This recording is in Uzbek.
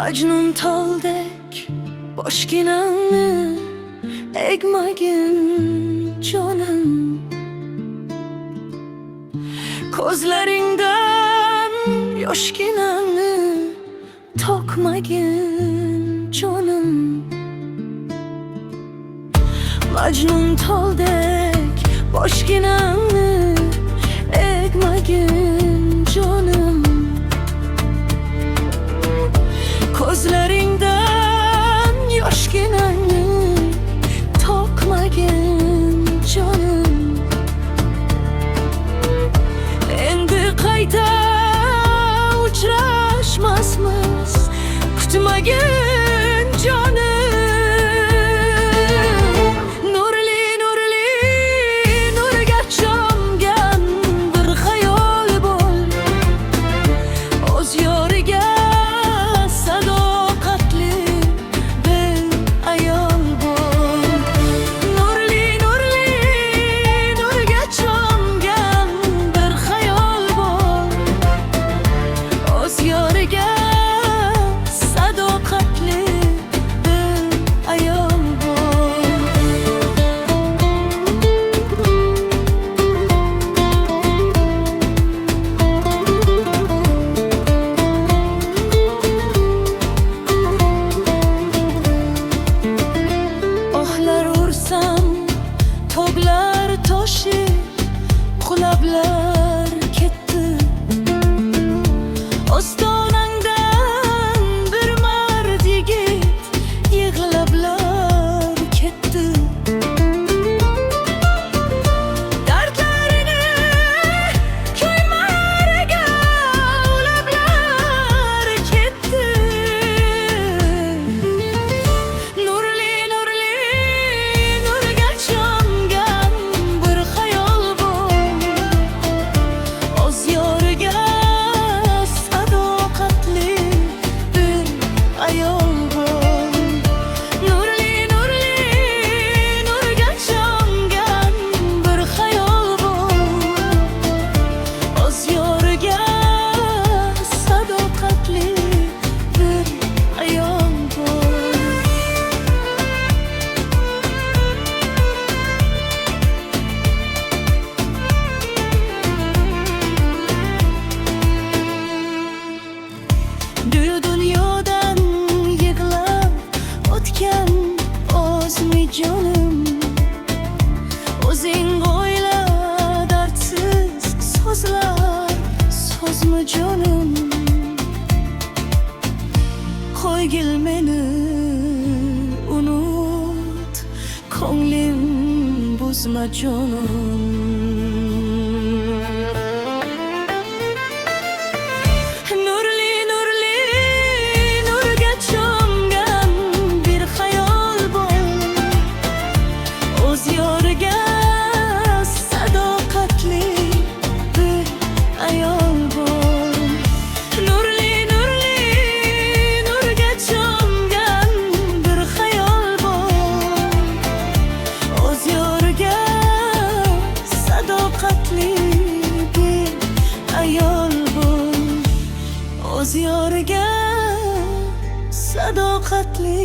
Majnun toldek boshginamni egmagin jonim. Ko'zlaringdan yoshginamni to'kmagin jonim. Majnun toldek boshginamni egmagin jonim. Ko'zlaringdan yoshginamni to'kmagin jonim. Endi qayta uchrashmasmiz, kutmagin jonim. Tog'lar toshib, qulablar ketdi. Ostonangdan bir mard yigit yig'lablar ketdi. Dardlarini ko'ymariga ulablar ketdi. Nurli nurga cho'mgan bir xayol bor. O'z yoriga sadoqatli bir ayol bor. Nurli nurga cho'mgan bir xayol bor. O'z yoriga sadoqatli bir ayol bor. Dunyodan yig'lab o'tgan o'zmi jonim. O'zing o'yla dardsiz so'zlar, so'zmi jonim. Qo'ygil meni unut, ko'nglim buzma jonim. Nurga cho'mgan bir xayol bor. O'z yoriga sadoqatli bir ayol bor. Nurga cho'mgan bir xayol bor. O'z yoriga sadoqatli bir ayol bor. O'z yoriga sadoqatli